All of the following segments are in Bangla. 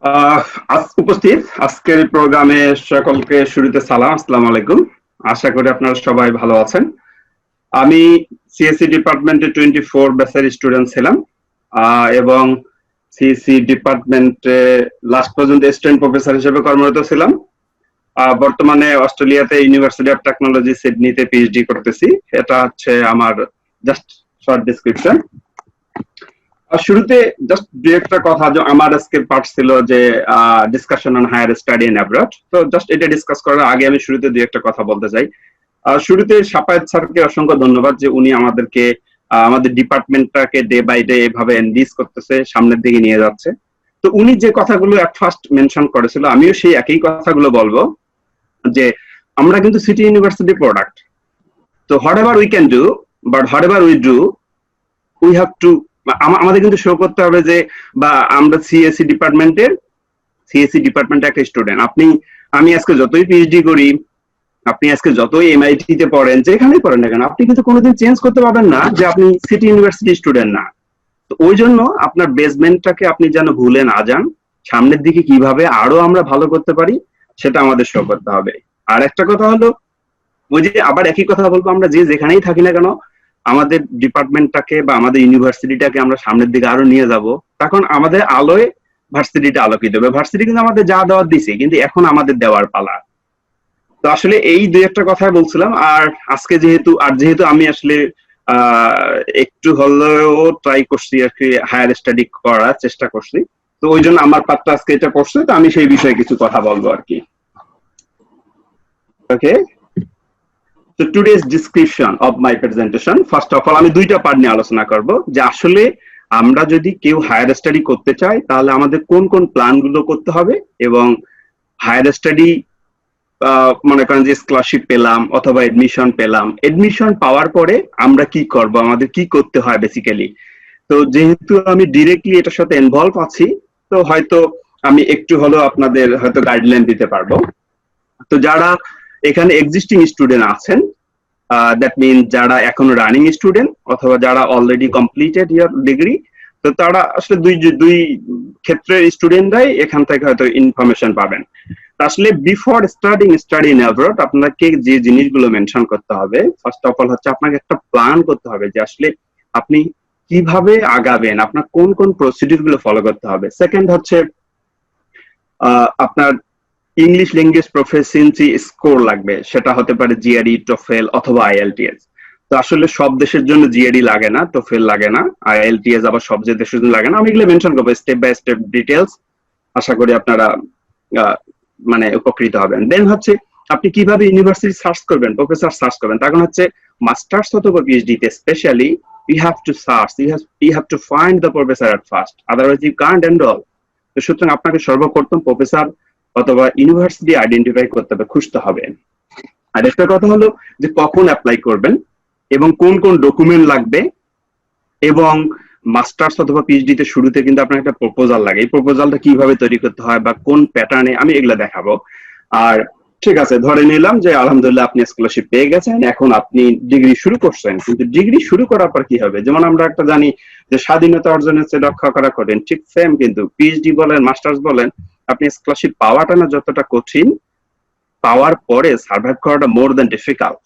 আহ উপস্থিত আজকের প্রোগ্রামে সকলকে শুরুতে সালাম, আসসালামু আলাইকুম। আশা করি আপনারা সবাই ভালো আছেন। আমি সিএসসি ডিপার্টমেন্টে 24 ব্যাচের স্টুডেন্ট ছিলাম এবং সিএসসি ডিপার্টমেন্টে লাস্ট পর্যন্ত অ্যাসিস্ট্যান্ট প্রফেসর হিসেবে কর্মরত ছিলাম। বর্তমানে অস্ট্রেলিয়াতে ইউনিভার্সিটি অফ টেকনোলজি সিডনিতে পিএইচডি করতেছি। এটা হচ্ছে আমার জাস্ট শর্ট ডেসক্রিপশন। শুরুতে জাস্ট দু একটা কথা, যে আমার আজকের পার্ট ছিল যে discussion on higher study in abroad. তো জাস্ট এটা ডিসকাস করার আগে আমি শুরুতে দু একটা কথা বলতে চাই। শুরুতে সাফায়েত স্যারকে অসংখ্য ধন্যবাদ যে উনি আমাদেরকে আমাদের ডিপার্টমেন্টটাকে ডে বাই ডে এভাবে এনলিজ করতেছে, সামনের দিকে নিয়ে যাচ্ছে। তো উনি যে কথাগুলো এট ফার্স্ট মেনশন করেছিল, আমিও সেই একই কথাগুলো বলবো, যে আমরা কিন্তু সিটি ইউনিভার্সিটি প্রোডাক্ট। তো what ever we can do, but what ever we do, we have to, আমাদের কিন্তু শো করতে হবে যে বা আমরা সিএসসি ডিপার্টমেন্টের একটা স্টুডেন্ট। আমি আজকে যতই পিএইচডি করি, আপনি আজকে যতই এমআইটি তে পড়েন, যেখানেই পড়েন না কেন, আপনি কিন্তু কোনোদিন চেঞ্জ করতে পারবেন না যে আপনি সিটি ইউনিভার্সিটি স্টুডেন্ট না। তো ওই জন্য আপনার বেসমেন্টটাকে আপনি যেন ভুলে না যান, সামনের দিকে কিভাবে আরো আমরা ভালো করতে পারি সেটা আমাদের শো করতে হবে। আর একটা কথা হলো, ওই যে আবার একই কথা বলবো, আমরা যে যেখানেই থাকি না কেন, আমাদের ডিপার্টমেন্টটাকে বা আমাদের ইউনিভার্সিটিটাকে আমরা সামনের দিকে আরো নিয়ে যাব। তখন আমাদের আলোয় ভার্সিটিটা আলোকিত হবে। ভার্সিটি কিন্তু আমাদের যা দেওয়ার দিছে, কিন্তু এখন আমাদের দেওয়ার পালা। তো আসলে এই দুই একটা কথাই বলছিলাম। আর আজকে যেহেতু আমি আসলে একটু হলেও ট্রাই করছি আর কি, হায়ার স্টাডি করার চেষ্টা করছি। তো ওই জন্য আমার পাঠটা আজকে এটা পড়ছে, তো আমি সেই বিষয়ে কিছু কথা বলবো আর কি। ওকে, তো today's description of my presentation, first of all আমি দুইটা পার্ট নিয়ে আলোচনা করব, যে আসলে আমরা যদি কেউ হায়ার স্টাডি করতে চাই তাহলে আমাদের কোন কোন প্ল্যান গুলো করতে হবে, এবং হায়ার স্টাডি মনে করেন যে স্কলারশিপ পেলাম অথবা এডমিশন পেলাম, এডমিশন পাওয়ার পরে আমরা কি করব, আমাদের কি করতে হয় বেসিক্যালি। তো যেহেতু আমি ডিরেক্টলি এটার সাথে ইনভলভ আছি, তো হয়তো আমি একটু হলেও আপনাদের হয়তো গাইডলাইন দিতে পারবো। তো যারা এখানে এক্সিস্টিং স্টুডেন্ট আছেন, দ্যাট মিন যারা এখনো রানিং স্টুডেন্ট অথবা যারা অলরেডি কমপ্লিটেড ইয়ার ডিগ্রি, তো তারা আসলে দুই ক্ষেত্রের স্টুডেন্টরাই এখান থেকে হয়তো ইনফরমেশন পাবেন। আসলে বিফোর স্টাডি ইন অ্যাব্রড আপনাকে যে জিনিসগুলো মেনশন করতে হবে, ফার্স্ট অফ অল হচ্ছে আপনাকে একটা প্ল্যান করতে হবে যে আসলে আপনি কিভাবে আগাবেন, আপনার কোন কোন প্রসিডিউর গুলো ফলো করতে হবে। সেকেন্ড হচ্ছে আপনার ইংলিশ ল্যাঙ্গুয়েজ প্রফিসিয়েন্সি স্কোর লাগবে, সেটা হতে পারে জিআরই, টোফেল অথবা আইএলটিএস। তো আসলে সব দেশের জন্য জিআরই লাগে না, টোফেল লাগে না, আইএলটিএস আবার সব যে দেশের জন্য লাগে না। আমি এগুলো মেনশন করবো স্টেপ বাই স্টেপ ডিটেলস। আশা করি আপনারা মানে উপকৃত হবেন। দেন হচ্ছে আপনি কিভাবে ইউনিভার্সিটি সার্চ করবেন, প্রফেসর সার্চ করবেন। তখন হচ্ছে মাস্টার্স অথবা পিএইচডি তে specially you have to search, you have to find the professor at first, otherwise you can't enroll. তো সুতরাং আপনাকে সর্বপ্রথম প্রফেসর অথবা ইউনিভার্সিটি আইডেন্টিফাই করতে হবে, খুঁজতে হবে। আর একটা কথা হলো যে কখন অ্যাপ্লাই করবেন এবং কোন কোন ডকুমেন্ট লাগবে, এবং মাস্টার্স অথবা পিএইচডি তে শুরুতে কিন্তু আপনার একটা প্রপোজাল লাগে। এই প্রপোজালটা কিভাবে তৈরি করতে হয় বা কোন প্যাটার্নে, আমি এগুলো দেখাবো। আর ঠিক আছে, ধরে নিলাম যে আলহামদুলিল্লাহ আপনি স্কলারশিপ পেয়ে গেছেন, এখন আপনি ডিগ্রি শুরু করছেন। কিন্তু ডিগ্রি শুরু করার পর কি হবে? যেমন আমরা একটা জানি যে স্বাধীনতা অর্জনের চেয়ে রক্ষা করা কঠিন, ঠিক সেম কিন্তু পিএইচডি বলেন মাস্টার্স বলেন, আপনি স্কলারশিপ পাওয়াটা না যতটা কঠিন, পাওয়ার পরে সার্ভাইভ করাটা মোর দ্যান ডিফিকাল্ট।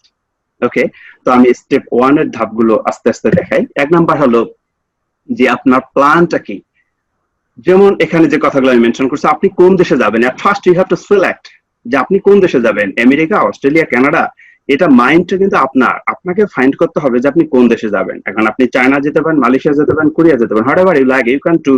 ওকে, তো আমি স্টেপ ওয়ান এর ধাপগুলো আস্তে আস্তে দেখাই। এক নাম্বার হলো যে আপনার প্ল্যানটা কি। যেমন এখানে যে কথাগুলো আমি মেনশন করছি, আপনি কোন দেশে যাবেন, at first you have to select যে আপনি কোন দেশে যাবেন, আমেরিকা, অস্ট্রেলিয়া, কানাডা। এটা মাইন্ডটা কিন্তু আপনাকে ফাইন্ড করতে হবে যে আপনি কোন দেশে যাবেন। এখন আপনি চায়না যেতে পারেন, মালয়েশিয়া যেতে পারেন, কোরিয়া যেতে পারেন, whatever you like you can do,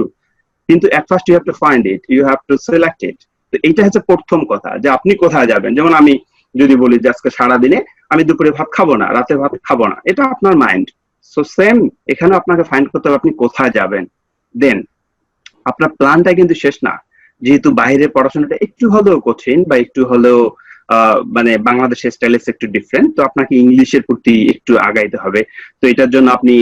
কিন্তু at first you have to find it, you have to select it. তো এইটা হচ্ছে প্রথম কথা, যে আপনি কোথায় যাবেন। যেমন আমি যদি বলি যে আজকে সারাদিনে আমি দুপুরে ভাত খাবো না, রাতে ভাত খাবো না, এটা আপনার মাইন্ড। সো সেম এখানে আপনাকে ফাইন্ড করতে হবে আপনি কোথায় যাবেন। দেন আপনার প্ল্যানটা কিন্তু শেষ না। যেহেতু বাইরে পড়াশোনাটা একটু হলেও কঠিন বা একটু হলেও মানে বাংলাদেশের স্টাইলে একটু ডিফারেন্ট, তো আপনাকে ইংলিশের প্রতি একটু আগাইতে হবে। তো এটার জন্য আপনি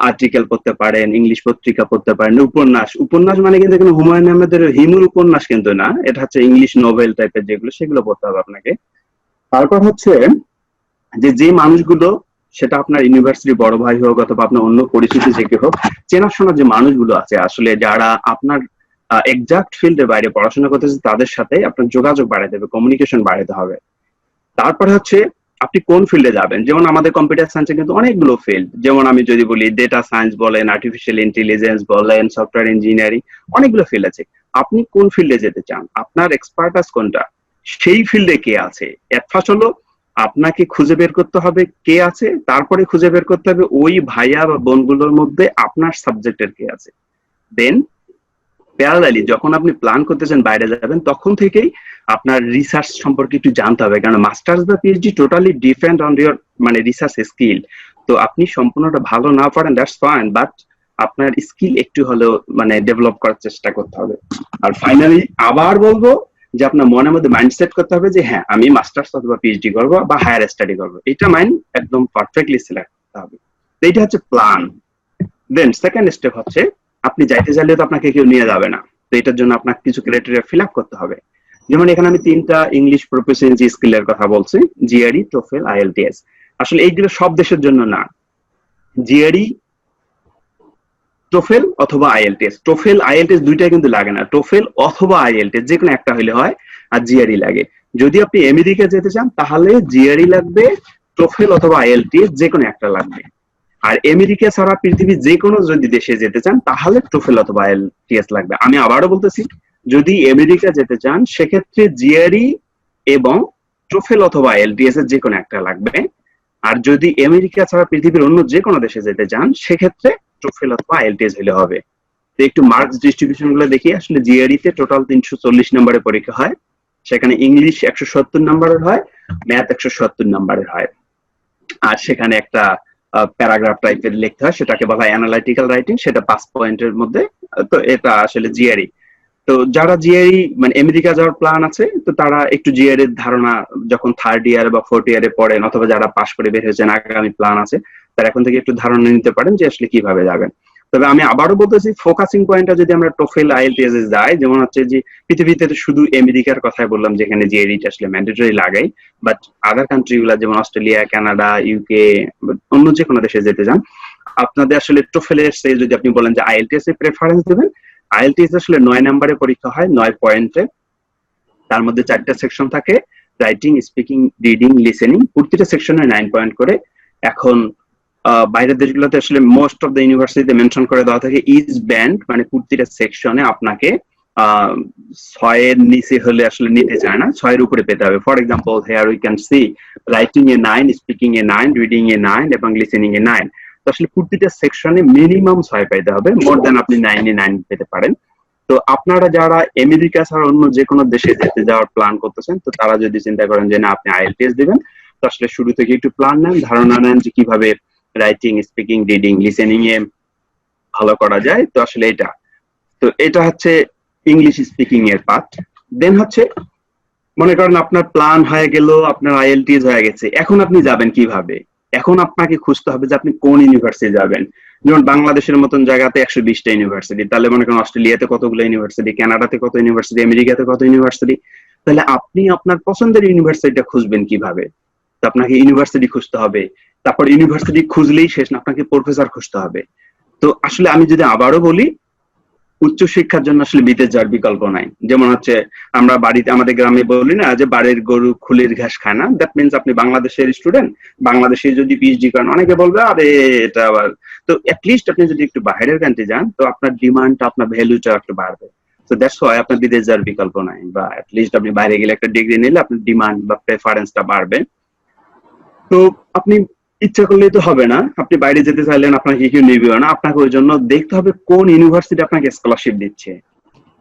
আর্টিকেল পড়তে পারেন, ইংলিশ পত্রিকা পড়তে পারেন, উপন্যাস। উপন্যাস মানে কিন্তু এখানে হুমায়ুন আহমেদের হিমুর উপন্যাস কিন্তু না, এটা হচ্ছে ইংলিশ নোবেল টাইপের যেগুলো, সেগুলো পড়তে হবে আপনাকে। তারপর হচ্ছে যে মানুষগুলো, সেটা আপনার ইউনিভার্সিটি বড় ভাই হোক অথবা আপনার অন্য পরিচিতি যে কেউ হোক, চেনাশোনা যে মানুষগুলো আছে আসলে যারা আপনার এক্সাক্ট ফিল্ডের বাইরে পড়াশোনা করতেছে তাদের সাথে আপনার যোগাযোগ বাড়াতে হবে, কমিউনিকেশন বাড়াতে হবে। তারপরে হচ্ছে আপনি কোন ফিল্ডে যাবেন, যেমন আমাদের কম্পিউটার সায়েন্সে কিন্তু অনেকগুলো ফিল্ড, যেমন আমি যদি বলি ডেটা সায়েন্স বলেন, আর্টিফিশিয়াল ইন্টেলিজেন্স বলেন, সফটওয়্যার ইঞ্জিনিয়ারিং, অনেকগুলো ফিল্ড আছে। আপনি কোন ফিল্ডে যেতে চান, আপনার এক্সপার্টাস কোনটা, সেই ফিল্ডে কে আছে। এট ফার্স্ট হলো আপনাকে খুঁজে বের করতে হবে কে আছে, তারপরে খুঁজে বের করতে হবে ওই ভাইয়া বা বোনগুলোর মধ্যে আপনার সাবজেক্টের কে আছে। দেন প্যারালালি যখন আপনি প্ল্যান করতেছেন বাইরে যাবেন, তখন থেকেই আপনার রিসার্চ সম্পর্কে একটু জানতে হবে, কারণ মাস্টার্স বা PhD totally depend on your মানে রিসার্চ স্কিল। তো আপনি সম্পূর্ণটা ভালো না পারেন, দ্যাটস ফাইন, বাট আপনার স্কিল একটু হলেও মানে ডেভেলপ করার চেষ্টা করতে হবে। আর ফাইনালি আবার বলবো যে আপনার মনের মধ্যে মাইন্ডসেট করতে হবে যে হ্যাঁ আমি মাস্টার্স অথবা পিএইচডি করবো বা হায়ার স্টাডি করবো, এটা মাইন্ড একদম পারফেক্টলি সিলেক্ট করতে হবে। তো এইটা হচ্ছে প্ল্যান। দেন সেকেন্ড স্টেপ হচ্ছে আপনি যাইতে চাইলে তো আপনাকে কেউ নিয়ে যাবে না, তো এটার জন্য আপনাকে কিছু ক্রাইটেরিয়া ফিল আপ করতে হবে। যেমন এখানে আমি 3টা ইংলিশ প্রফিসিয়েন্সি স্কিলের কথা বলছি, জিআরই, টোফেল, আইএলটিএস। আসলে এইগুলো সব দেশের জন্য না, জিআরই, টোফেল অথবা আইএলটিএস। টোফেল আইএলটিএস দুইটাই কিন্তু লাগে না, টোফেল অথবা আইএলটিএস যে কোনো একটা হলে হয়, আর জিআরই লাগে। যদি আপনি আমেরিকা যেতে চান তাহলে জিআরই লাগবে, টোফেল অথবা আইএলটিএস যে কোনো একটা লাগবে। আর আমেরিকা ছাড়া পৃথিবীর যে কোনো যদি দেশে যেতে চান তাহলে টোফেল অথবা আইএলটিএস লাগবে। আমি আবারও বলতেছি, যদি আমেরিকা যেতে চান সেক্ষেত্রে জিআরই এবং টোফেল অথবা আইএলটিএস এর যে কোনো একটা লাগবে। আর যদি আমেরিকা ছাড়া পৃথিবীর অন্য যে কোনো দেশে যেতে চান সেক্ষেত্রে টোফেল অথবা আইএলটিএস হলে হবে। তো একটু মার্কস ডিস্ট্রিবিউশন গুলো দেখি। আসলে জিআরই তে টোটাল 340 নম্বরের পরীক্ষা হয়, সেখানে ইংলিশ 170 নম্বরের হয়, ম্যাথ 170 নম্বরের হয়। আর সেখানে একটা প্যারাগ্রাফ টাইপের লিখতে হয়, সেটাকে বলা হয় অ্যানালাইটিক্যাল রাইটিং, সেটা 5 পয়েন্টের মধ্যে। তো এটা আসলে জিআরই। তো যারা জিআরই মানে আমেরিকা যাওয়ার প্ল্যান আছে, তো তারা একটু জিআরই এর ধারণা যখন 3rd ইয়ার বা 4th ইয়ারে পড়েন, অথবা যারা পাশ করে বের হয়েছেন আগামী প্ল্যান আছে, তারা এখন থেকে একটু ধারণা নিতে পারেন যে আসলে কিভাবে যাবেন। তবে আমি আবারও বলতেছি, ফোকাসিং পয়েন্টটা যদি আমরা টোফেল আইএলটিএস এ যাই, যেমন হচ্ছে যে পৃথিবীতে তো শুধু আমেরিকার কথাই বললাম যেখানে জিআরইটা আসলে ম্যান্ডেটরি লাগাই, বাট আদার কান্ট্রি গুলা যেমন অস্ট্রেলিয়া, কানাডা, ইউকে, অন্য যে কোনো দেশে যেতে চান, আপনাদের আসলে টোফেলের সে যদি আপনি বলেন যে আইএলটিএস এ প্রেফারেন্স দেবেন, আইএলটিএস আসলে 9 নম্বরের পরীক্ষা হয়, 9 পয়েন্টে। তার মধ্যে 4টা সেকশন থাকে, রাইটিং, স্পিকিং, রিডিং, লিসেনিং, প্রতিটা সেকশনে 9 পয়েন্ট করে। এখন বাইরের দেশগুলোতে আসলে মোস্ট অফ দ্য ইউনিভার্সিটিতে মেনশন করে দেওয়া থাকে ইজ ব্যান্ড, মানে প্রতিটা সেকশনে আপনাকে 6 এর নিচে হলে আসলে নিতে চায় না, 6 এর উপরে পেতে হবে। For example here we can see writing এ 9, স্পিকিং এ 9, রিডিং এ 9 এবং লিসেনিং এ 9। তো আসলে প্রতিটা সেকশনে মিনিমাম 6 পাইতে হবে, মোর দেন আপনি 9 পেতে পারেন। তো আপনারা যারা আমেরিকা ছাড়া অন্য যে কোনো দেশে যেতে যাওয়ার প্ল্যান করতেছেন, তো তারা যদি চিন্তা করেন যে না আপনি আইএলটিএস দিবেন, তো আসলে শুরু থেকে একটু প্ল্যান নেন, ধারণা নেন যে কিভাবে রাইটিং, স্পিকিং, রিডিং, লিসেনিং এ ভালো করা যায়। তো আসলে এটা হচ্ছে ইংলিশ স্পিকিং এর পার্ট। দেন হচ্ছে মনে করেন আপনার প্ল্যান হয়ে গেল, আপনার আইএলটিএস হয়ে গেছে, এখন আপনি যাবেন কিভাবে। এখন আপনাকে খুঁজতে হবে যে আপনি কোন ইউনিভার্সিটি যাবেন। যেমন বাংলাদেশের মতন জায়গাতে 120টা ইউনিভার্সিটি, তাহলে মনে করেন অস্ট্রেলিয়াতে কতগুলো ইউনিভার্সিটি, কানাডাতে কত ইউনিভার্সিটি, আমেরিকাতে কত ইউনিভার্সিটি। তাহলে আপনি আপনার পছন্দের ইউনিভার্সিটিটা খুঁজবেন কিভাবে। তো আপনাকে ইউনিভার্সিটি খুঁজতে হবে, তারপর ইউনিভার্সিটি খুঁজলেই শেষ না, আপনাকে প্রফেসর খুঁজতে হবে। তো আসলে আমি যদি আবারও বলি, উচ্চশিক্ষার জন্য আসলে বিদেশ যাওয়ার বিকল্প নাই। যেমন হচ্ছে আমরা বাড়িতে আমাদের গ্রামে বলি না যে বাড়ির গরু খুলির ঘাস খায় না, দ্যাট মিনস আপনি বাংলাদেশের স্টুডেন্ট, বাংলাদেশে যদি পিএইচডি করেন অনেকে বলবে আরে এটা আবার। তো অ্যাটলিস্ট আপনি যদি একটু বাইরের কান্ট্রি যান, তো আপনার ডিমান্ডটা, আপনার ভ্যালুটা একটু বাড়বে। তো দ্যাটস ওয়াই আপনার বিদেশ যাওয়ার বিকল্প নাই, বা অ্যাটলিস্ট আপনি বাইরে গেলে একটা ডিগ্রি নিলে আপনার ডিমান্ড বা প্রেফারেন্সটা বাড়বে। তো আপনি ইচ্ছা করলেই তো হবে না, আপনি বাইরে যেতে চাইলেন আপনাকে কেউ নেবেও না, আপনাকে ওই জন্য দেখতে হবে কোন ইউনিভার্সিটি আপনাকে স্কলারশিপ দিচ্ছে।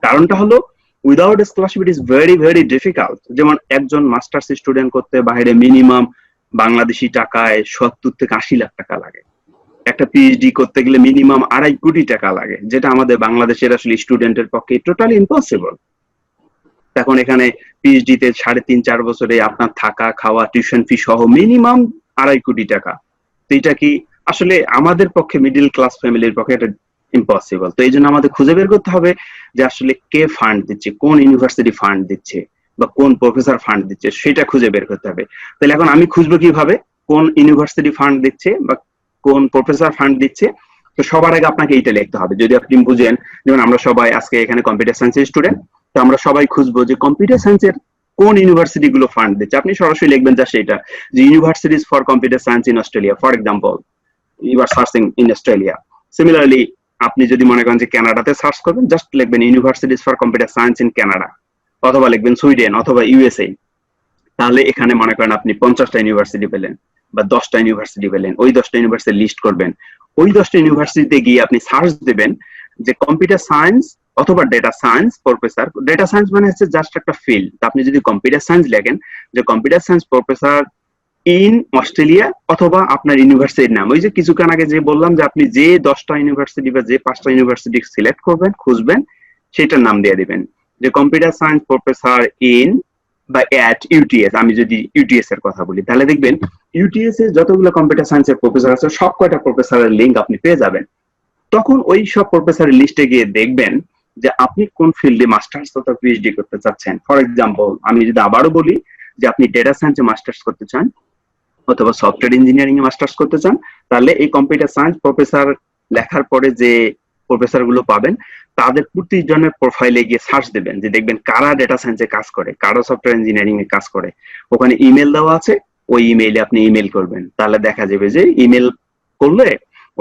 কারণটা হলো without scholarship it is very very difficult. যেমন একজন মাস্টার্স স্টুডেন্ট করতে বাইরে মিনিমাম বাংলাদেশি টাকায় 70 থেকে 80 লাখ টাকা লাগে। একটা পিএইচডি করতে গেলে মিনিমাম 2.5 কোটি টাকা লাগে, যেটা আমাদের বাংলাদেশের আসলে স্টুডেন্টের পক্ষে টোটালি ইম্পসিবল। এখন এখানে পিএইচডি তে 3.5-4 বছরে আপনার থাকা, খাওয়া, টিউশন ফি সহ মিনিমাম 2.5 কোটি টাকা। তো এটা কি আসলে আমাদের পক্ষে, মিডল ক্লাস ফ্যামিলির পক্ষে এটা ইম্পসিবল। তো এই জন্য আমাদের খুঁজে বের করতে হবে যে আসলে কে ফান্ড দিচ্ছে, কোন ইউনিভার্সিটি ফান্ড দিচ্ছে বা কোন প্রফেসর ফান্ড দিচ্ছে, সেটা খুঁজে বের করতে হবে। তাহলে এখন আমি খুঁজবো কিভাবে কোন ইউনিভার্সিটি ফান্ড দিচ্ছে বা কোন প্রফেসর ফান্ড দিচ্ছে। তো সবার আগে আপনাকে এইটা লিখতে হবে। যদি আপনি বুঝেন, যেমন আমরা সবাই আজকে এখানে কম্পিউটার সায়েন্সের স্টুডেন্ট, তো আমরা সবাই খুঁজবো যে কম্পিউটার সায়েন্সের কোন ইউনিভার্সিটি গুলো ফান্ড দিচ্ছে। আপনি সরাসরি লিখবেন যা সেটা, যে universities for computer science in Australia, for example you are searching in Australia. Similarly আপনি যদি মনে করেন যে কানাডাতে সার্চ করবেন, জাস্ট লিখবেন universities for computer science in Canada, অথবা লিখবেন সুইডেন অথবা ইউএসএ। তাহলে এখানে মনে করেন আপনি 50টা ইউনিভার্সিটি পেলেন বা 10টা ইউনিভার্সিটি পেলেন, ওই 10টা ইউনিভার্সিটি লিস্ট করবেন। ওই 10টা ইউনিভার্সিটিতে গিয়ে আপনি সার্চ দেবেন যে কম্পিউটার সায়েন্স অথবা data science professor. Data science মানে হচ্ছে জাস্ট একটা ফিল্ড। আপনি যদি কম্পিউটার সায়েন্স লেখেন যে computer science professor in Australia, অথবা আপনার ইউনিভার্সিটির নাম, ওই যে কিছুক্ষণ আগে যে বললাম যে আপনি যে 10টা ইউনিভার্সিটি বা যে 5টা ইউনিভার্সিটি সিলেক্ট করবেন, খুঁজবেন, সেটার নাম দিয়ে দিবেন যে কম্পিউটার সায়েন্স প্রফেসর ইন বা অ্যাট ইউটিএস। আমি যদি ইউটিএস এর কথা বলি, তাহলে দেখবেন ইউটিএস এর যতগুলো কম্পিউটার সায়েন্সের প্রফেসর আছে সব কয়টা প্রফেসরের লিঙ্ক আপনি পেয়ে যাবেন। তখন ওই সব প্রফেসরের লিস্টে গিয়ে দেখবেন যে আপনি কোন ফিল্ডে মাস্টার্স অথবা পিএইচডি করতে চাচ্ছেন। ফর এক্সাম্পল আমি যদি আবারও বলি যে আপনি ডেটা সায়েন্সে মাস্টার্স করতে চান অথবা সফটওয়্যার ইঞ্জিনিয়ারিং এ মাস্টার্স করতে চান, তাহলে এই কম্পিউটার সায়েন্স প্রফেসর লেখার পরে যে প্রফেসর গুলো পাবেন তাদের প্রতিজনের প্রোফাইলে গিয়ে সার্চ দেবেন, যে দেখবেন কারা ডেটা সায়েন্সে কাজ করে, কারা সফটওয়্যার ইঞ্জিনিয়ারিং এ কাজ করে। ওখানে ইমেল দেওয়া আছে, ওই ইমেইলে আপনি ইমেল করবেন। তাহলে দেখা যাবে যে ইমেল করলে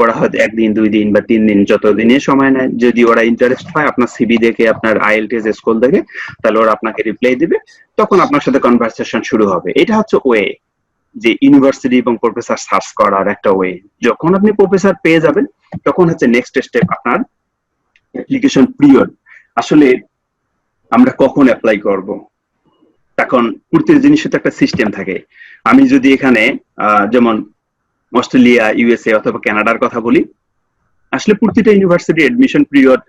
ওরা হয়তো 1 দিন 2 দিন বা 3 দিন যত দিনের সময় নেয়, যদি ওরা ইন্টারেস্ট পায় আপনার সিভি দেখে, আপনার আইএলটিএস স্কোর দেখে, তাহলে ওরা আপনাকে রিপ্লাই দিবে। তখন আপনার সাথে কনভারসেশন শুরু হবে। এটা হচ্ছে ওয়ে, যে ইউনিভার্সিটি এবং প্রফেসর সার্চ করার একটা ওয়ে। যখন আপনি প্রফেসর পেয়ে যাবেন তখন হচ্ছে নেক্সট স্টেপ আপনার অ্যাপ্লিকেশন পিরিয়ড। আসলে আমরা কখন অ্যাপ্লাই করব, এখন প্রত্যেক জিনিসের তো একটা সিস্টেম থাকে। আমি যদি এখানে যেমন অস্ট্রেলিয়া, ইউএসএ অথবা কানাডার কথা বলি, আসলে প্রতিটা ইউনিভার্সিটি এডমিশন পিরিয়ড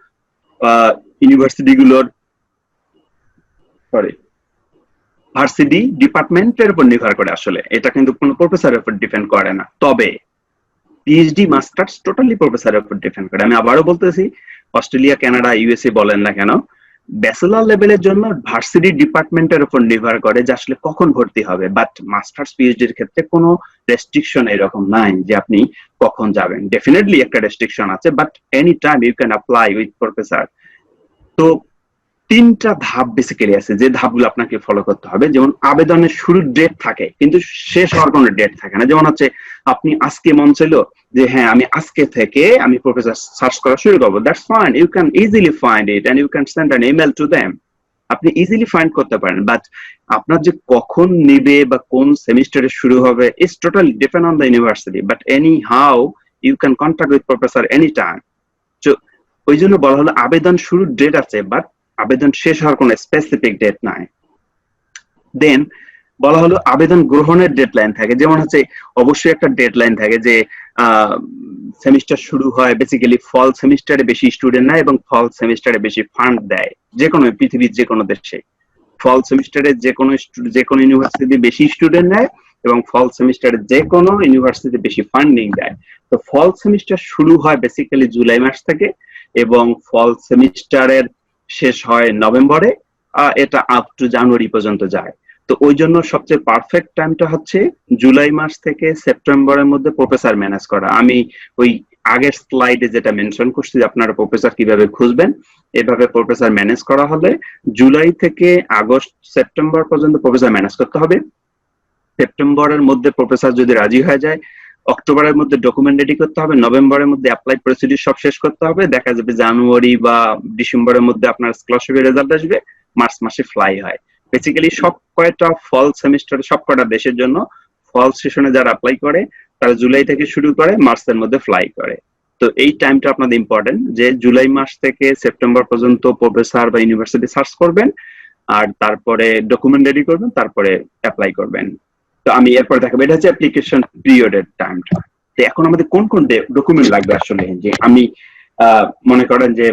ইউনিভার্সিটি গুলোর সরি ভার্সিটি ডিপার্টমেন্টের উপর নির্ভর করে। আসলে এটা কিন্তু কোনো প্রফেসরের উপর ডিপেন্ড করে না। তবে পিএইচডি মাস্টার্স টোটালি প্রফেসরের উপর ডিপেন্ড করে। আমি আবারও বলতেছি, অস্ট্রেলিয়া, কানাডা, ইউএসএ বলেন না কেন, ব্যাচেলর লেভেলের জন্য ভার্সিটি ডিপার্টমেন্টের উপর নির্ভর করে যে আসলে কখন ভর্তি হবে। বাট মাস্টার্স পিএইচডির ক্ষেত্রে কোনো রেস্ট্রিকশন এরকম নাই যে আপনি কখন যাবেন। ডেফিনেটলি একটা রেস্ট্রিকশন আছে, but any time you can apply with professor. তো 3টা ধাপ বেসিক্যালি আছে, যে ধাপগুলো আপনাকে ফলো করতে হবে। যেমন আবেদনের শুরুর ডেট থাকে কিন্তু শেষ হওয়ার কোনো ডেট থাকে না। যেমন হচ্ছে আপনি আজকে মন ছিল যে হ্যাঁ আমি আজকে থেকে আমি প্রফেসর সার্চ করা শুরু করবো, that's fine, you can easily find it and you can send an email to them. আপনি ইজিলি ফাইন্ড করতে পারেন। বাট আপনার যে কখন নেবে বা কোন সেমিস্টারে শুরু হবে it's totally depend on the university. But anyhow you can contact with professor any time. তো ওই জন্য বলা হলো আবেদন শুরুর ডেট আছে, বাট আবেদন শেষ হওয়ার কোনো স্পেসিফিক ডেট নাই। দেন বলা হলো আবেদন গ্রহণের ডেডলাইন থাকে। যেমন হচ্ছে অবশ্যই একটা ডেডলাইন থাকে যে সেমিস্টার শুরু হয় বেসিক্যালি ফল সেমিস্টারে বেশি স্টুডেন্ট নেয় এবং ফল সেমিস্টারে বেশি ফান্ড দেয়। যে কোনো পৃথিবীর যে কোনো দেশে ফল সেমিস্টারে যে কোনো ইউনিভার্সিটি বেশি স্টুডেন্ট নেয় এবং ফল সেমিস্টারে যে কোনো ইউনিভার্সিটি বেশি ফান্ডিং দেয়। তো ফল সেমিস্টার শুরু হয় বেসিক্যালি জুলাই মাস থেকে এবং ফল সেমিস্টারের শেষ হয় নভেম্বরে, এটা আপ টু জানুয়ারি পর্যন্ত যায়। তো ওই জন্য সবচেয়ে পারফেক্ট টাইমটা হচ্ছে জুলাই মাস থেকে সেপ্টেম্বরের মধ্যে প্রফেসর ম্যানেজ করা। আমি ওই আগের স্লাইডে যেটা মেনশন করছি যে আপনারা প্রফেসর কিভাবে খুঁজবেন, এভাবে প্রফেসর ম্যানেজ করা হলে জুলাই থেকে আগস্ট সেপ্টেম্বর পর্যন্ত প্রফেসর ম্যানেজ করতে হবে। সেপ্টেম্বরের মধ্যে প্রফেসর যদি রাজি হয়ে যায়, অক্টোবরের মধ্যে ডকুমেন্ট রেডি করতে হবে, নভেম্বরের মধ্যে অ্যাপ্লাই প্রসিডিউর সব শেষ করতে হবে। দেখা যাবে জানুয়ারি বা ডিসেম্বরের মধ্যে আপনার স্কলারশিপের রেজাল্ট আসবে, মার্চ মাসে ফ্লাই হয়। বেসিক্যালি সব কয়টা ফল সেমিস্টার সব কয়টা দেশের জন্য ফল সেশনে যারা অ্যাপ্লাই করে তারা জুলাই থেকে শুরু করে মার্চের মধ্যে ফ্লাই করে। তো এই টাইমটা আপনাদের ইম্পর্টেন্ট, যে জুলাই মাস থেকে সেপ্টেম্বর পর্যন্ত প্রফেসর বা ইউনিভার্সিটি সার্চ করবেন, আর তারপরে ডকুমেন্ট রেডি করবেন, তারপরে অ্যাপ্লাই করবেন। তো আমি এরপর দেখাবো, এটা হচ্ছে অ্যাপ্লিকেশন পিরিয়ডের টাইমটা। তো এখন আমাদের কোন কোন ডকুমেন্ট লাগবে আসলে, যে আমি মনে করেন যে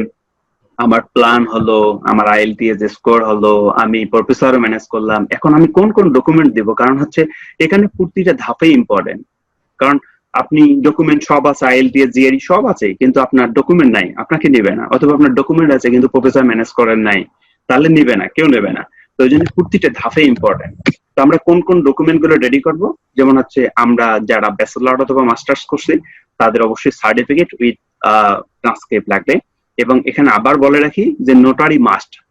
আমার প্ল্যান হলো, আমার আইএলটিএস স্কোর হলো, আমি প্রফেসর ম্যানেজ করলাম, এখন আমি কোন কোন ডকুমেন্ট দেবো? কারণ হচ্ছে এখানে প্রতিটা ধাপে ইম্পর্টেন্ট। কারণ আপনি ডকুমেন্ট সব আছে, আইএলটিএস, জিআরই সব আছে, কিন্তু আপনার ডকুমেন্ট নাই, আপনাকে নেবে না। অথবা আপনার ডকুমেন্ট আছে কিন্তু প্রফেসর ম্যানেজ করেন নাই, তাহলে নেবে না, কেউ নেবে না। তো ওই জন্য প্রতিটা ধাপে ইম্পর্টেন্ট। তো আমরা কোন কোন ডকুমেন্ট গুলো রেডি করবো? যেমন হচ্ছে আমরা যারা ব্যাচেলর অথবা মাস্টার্স করছি তাদের অবশ্যই সার্টিফিকেট উইথ ট্রান্সক্রিপ্ট লাগবে। এবং এখানে আবার বলে রাখি যে